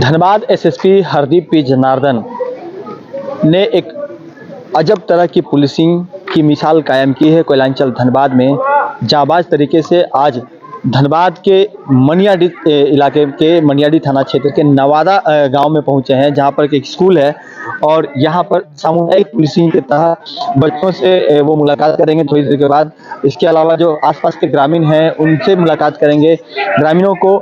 Dhanbad SSP Hardeep P Janardan ने एक अजब तरह की पुलिसिंग की मिसाल कायम की है। कोयलांचल धनबाद में जाबाज तरीके से आज धनबाद के मनियाडी इलाके के मनियाडी थाना क्षेत्र के नवादा गांव में पहुंचे हैं, जहां पर एक स्कूल है और यहां पर सामुदायिक पुलिसिंग के तहत बच्चों से वो मुलाकात करेंगे थोड़ी देर के बाद। इसके अलावा जो आसपास के ग्रामीण हैं उनसे मुलाकात करेंगे, ग्रामीणों को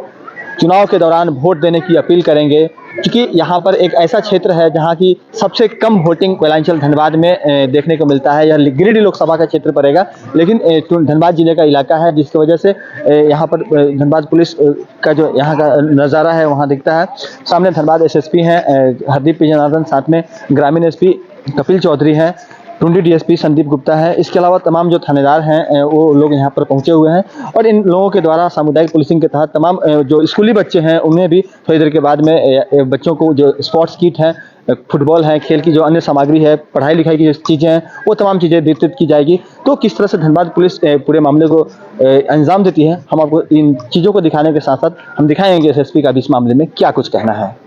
चुनाव के दौरान वोट देने की अपील करेंगे, क्योंकि यहाँ पर एक ऐसा क्षेत्र है जहाँ की सबसे कम वोटिंग कोयलांचल धनबाद में देखने को मिलता है। यह गिरिडीह लोकसभा का क्षेत्र पड़ेगा, लेकिन धनबाद जिले का इलाका है, जिसकी वजह से यहाँ पर धनबाद पुलिस का जो यहाँ का नज़ारा है वहाँ दिखता है। सामने धनबाद एसएसपी हैं हरदीप पी जनार्दन, साथ में ग्रामीण एसपी कपिल चौधरी हैं, टुंडी डीएसपी संदीप गुप्ता है। इसके अलावा तमाम जो थानेदार हैं वो लोग यहाँ पर पहुँचे हुए हैं और इन लोगों के द्वारा सामुदायिक पुलिसिंग के तहत तमाम जो स्कूली बच्चे हैं उन्हें भी थोड़ी देर के बाद में बच्चों को जो स्पोर्ट्स किट है, फुटबॉल है, खेल की जो अन्य सामग्री है, पढ़ाई लिखाई की जो चीज़ें हैं वो तमाम चीज़ें वितरित की जाएगी। तो किस तरह से धनबाद पुलिस पूरे मामले को अंजाम देती है, हम आपको इन चीज़ों को दिखाने के साथ साथ हम दिखाएंगे एसएसपी का भी इस मामले में क्या कुछ कहना है।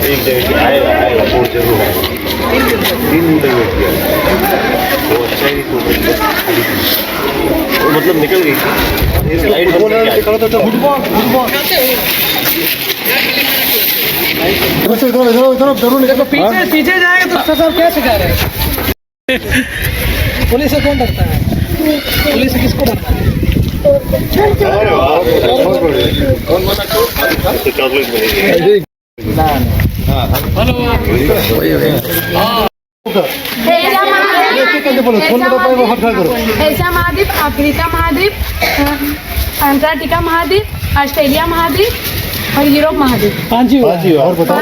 एक जगह आएगा वो जरूर है। 3 दिन तक वेट किया तो अच्छा ही तो मतलब निकल गई लाइट पीछे पीछे जाएगा तो सब क्या सिखा रहे हैं? पुलिस से कौन डरता है? पुलिस से किसको डरता है? चॉकलेट मिलेगी। एशिया महाद्वीप, अफ्रीका महाद्वीप, अंटार्कटिका महाद्वीप, ऑस्ट्रेलिया महाद्वीप और यूरोप महाद्वीप। 5 और बताओ।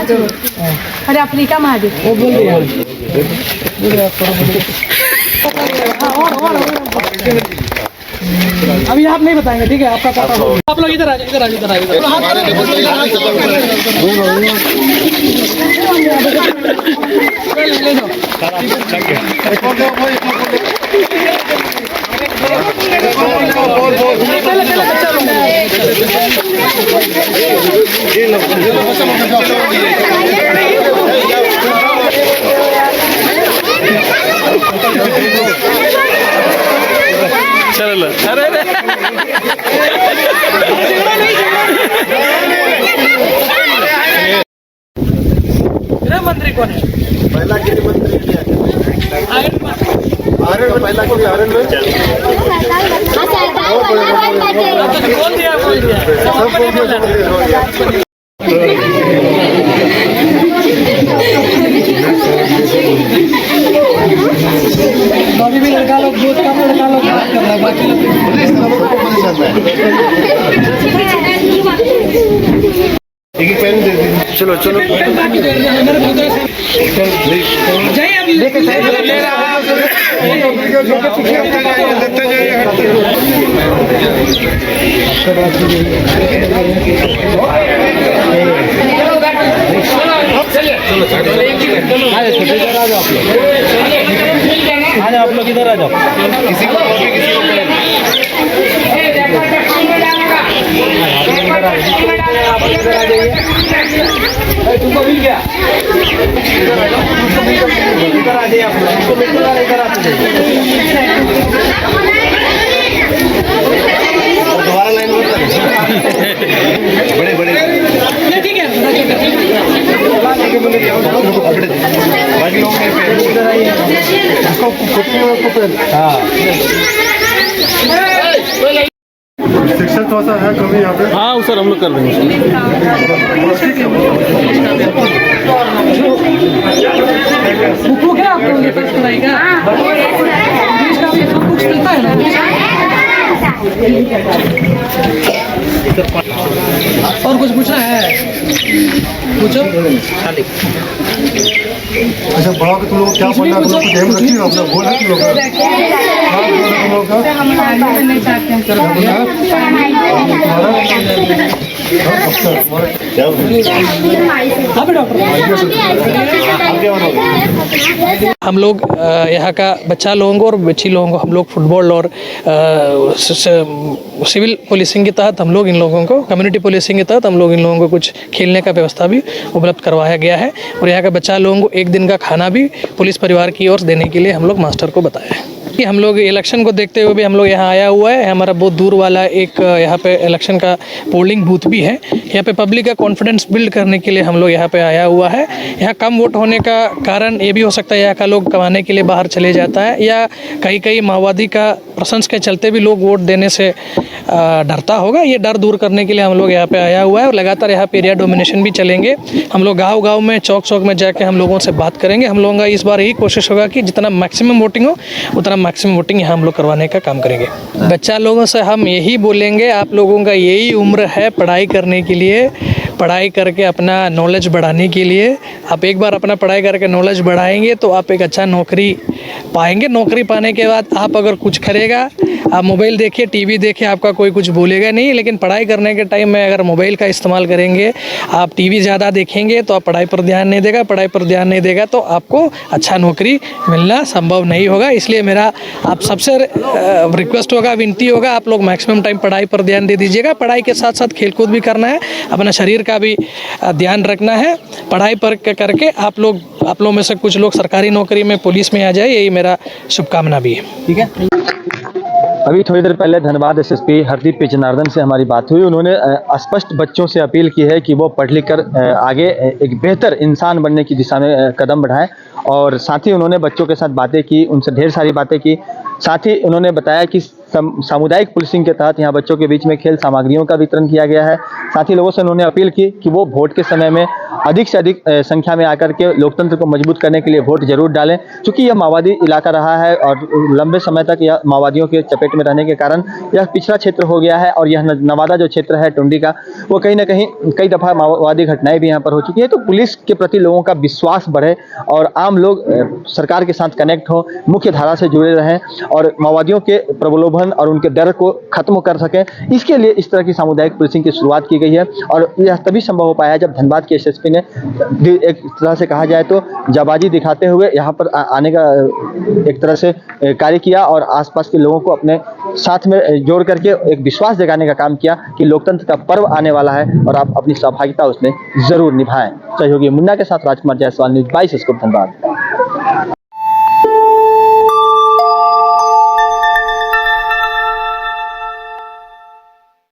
और अफ्रीका महाद्वीप। वो बोल दिया। अभी आप नहीं बताएंगे, ठीक है? आपका पता हो। आप लोग इधर आ जाइए, इधर आ जाइए, इधर आ चलो अरे गृह मंत्री कौन है? पहला गृह मंत्री पहला बोल दिया अभी भी लड़का लोग दूध का लड़का लोग बात कर रहा है, बाकी चलो चलो जाइए अभी लेके जाइए। इधर आ जाओ आप लोग, आ जाओ आप लोग, इधर आ जाओ। किसी को तुमको मिल गया, इधर आ जाओ, इधर आ जाइए आप लोग, इसको मिल गया, इधर आते जाइए। दोबारा लाइन बड़े बड़े ठीक है बाकी लोग इधर आइए। हाँ, शिक्षक थोड़ा सा है कमी यहाँ पे। हाँ सर, हम लोग कर देंगे। बुक है आपको ये पास पढ़ाई का इंग्लिश का भी सब कुछ मिलता है ना। और कुछ पूछना है? पूछो। अच्छा बड़ा के तुम लोग क्या पढ़ना है, तुम लोग गेम रखी हो अपना बोल है तुम लोग का हम नहीं चाहते हम लोग यहाँ का बच्चा लोगों को और बच्ची लोगों को हम लोग फुटबॉल और सिविल पुलिसिंग के तहत हम लोग इन लोगों को कम्युनिटी पुलिसिंग के तहत हम लोग इन लोगों को कुछ खेलने का व्यवस्था भी उपलब्ध करवाया गया है। और यहाँ का बच्चा लोगों को एक दिन का खाना भी पुलिस परिवार की ओर से देने के लिए हम लोग मास्टर को बताया है। कि हम लोग इलेक्शन को देखते हुए भी हम लोग यहाँ आया हुआ है। हमारा बहुत दूर वाला एक यहाँ पे इलेक्शन का पोलिंग बूथ भी है। यहाँ पे पब्लिक का कॉन्फिडेंस बिल्ड करने के लिए हम लोग यहाँ पे आया हुआ है। यहाँ कम वोट होने का कारण ये भी हो सकता है यहाँ का लोग कमाने के लिए बाहर चले जाता है, या कई माओवादी का प्रशंस के चलते भी लोग वोट देने से डरता होगा। ये डर दूर करने के लिए हम लोग यहाँ पे आया हुआ है और लगातार यहाँ पे एरिया डोमिनेशन भी चलेंगे। हम लोग गाँव में चौक में जाके हम लोगों से बात करेंगे। हम लोगों का इस बार यही कोशिश होगा कि जितना मैक्सिमम वोटिंग हो उतना मैक्सिमम वोटिंग यहाँ हम लोग करवाने का काम करेंगे। बच्चा लोगों से हम यही बोलेंगे, आप लोगों का यही उम्र है पढ़ाई करने के लिए, पढ़ाई करके अपना नॉलेज बढ़ाने के लिए। आप एक बार अपना पढ़ाई करके नॉलेज बढ़ाएंगे तो आप एक अच्छा नौकरी पाएंगे। नौकरी पाने के बाद आप अगर कुछ करेगा, आप मोबाइल देखिए, टीवी देखिए, आपका कोई कुछ बोलेगा नहीं। लेकिन पढ़ाई करने के टाइम में अगर मोबाइल का इस्तेमाल करेंगे, आप टीवी ज़्यादा देखेंगे तो आप पढ़ाई पर ध्यान नहीं देगा, पढ़ाई पर ध्यान नहीं देगा तो आपको अच्छा नौकरी मिलना संभव नहीं होगा। इसलिए मेरा आप सबसे रिक्वेस्ट होगा, विनती होगा, आप लोग मैक्सिमम टाइम पढ़ाई पर ध्यान दे दीजिएगा। पढ़ाई के साथ साथ खेलकूद भी करना है, अपना शरीर का भी ध्यान रखना है। पढ़ाई पर करके आप लोग में से कुछ लोग सरकारी नौकरी में, पुलिस में आ जाए, यही मेरा शुभकामना भी है। ठीक है। अभी थोड़ी देर पहले धनबाद एसएसपी हरदीप पी जनार्दन से हमारी बात हुई। उन्होंने स्पष्ट बच्चों से अपील की है कि वो पढ़ लिख कर आगे एक बेहतर इंसान बनने की दिशा में कदम बढ़ाएं, और साथ ही उन्होंने बच्चों के साथ बातें की, उनसे ढेर सारी बातें की। साथ ही उन्होंने बताया कि सामुदायिक पुलिसिंग के तहत यहाँ बच्चों के बीच में खेल सामग्रियों का वितरण किया गया है। साथ ही लोगों से उन्होंने अपील की कि वो वोट के समय में अधिक से अधिक संख्या में आकर के लोकतंत्र को मजबूत करने के लिए वोट जरूर डालें, क्योंकि यह माओवादी इलाका रहा है और लंबे समय तक यह माओवादियों के चपेट में रहने के कारण यह पिछड़ा क्षेत्र हो गया है। और यह नवादा जो क्षेत्र है टुंडी का, वो कहीं ना कहीं कई दफ़ा माओवादी घटनाएं भी यहाँ पर हो चुकी है। तो पुलिस के प्रति लोगों का विश्वास बढ़े और आम लोग सरकार के साथ कनेक्ट हो, मुख्य धारा से जुड़े रहें और माओवादियों के प्रलोभन और उनके डर को खत्म कर सकें। इसके लिए इस तरह की सामुदायिक पुलिसिंग की शुरुआत की गई है, और यह तभी संभव हो पाया जब धनबाद के एसएसपी ने एक तरह से कहा जाए तो जाबाजी दिखाते हुए यहाँ पर आने का एक तरह से कार्य किया और आसपास के लोगों को अपने साथ में जोड़ करके एक विश्वास जगाने का काम किया कि लोकतंत्र का पर्व आने वाला है और आप अपनी सहभागिता उसमें जरूर निभाएं। सहयोगी मुन्ना के साथ राजकुमार जायसवाल, न्यूज़ 22 स्कूप धनबाद।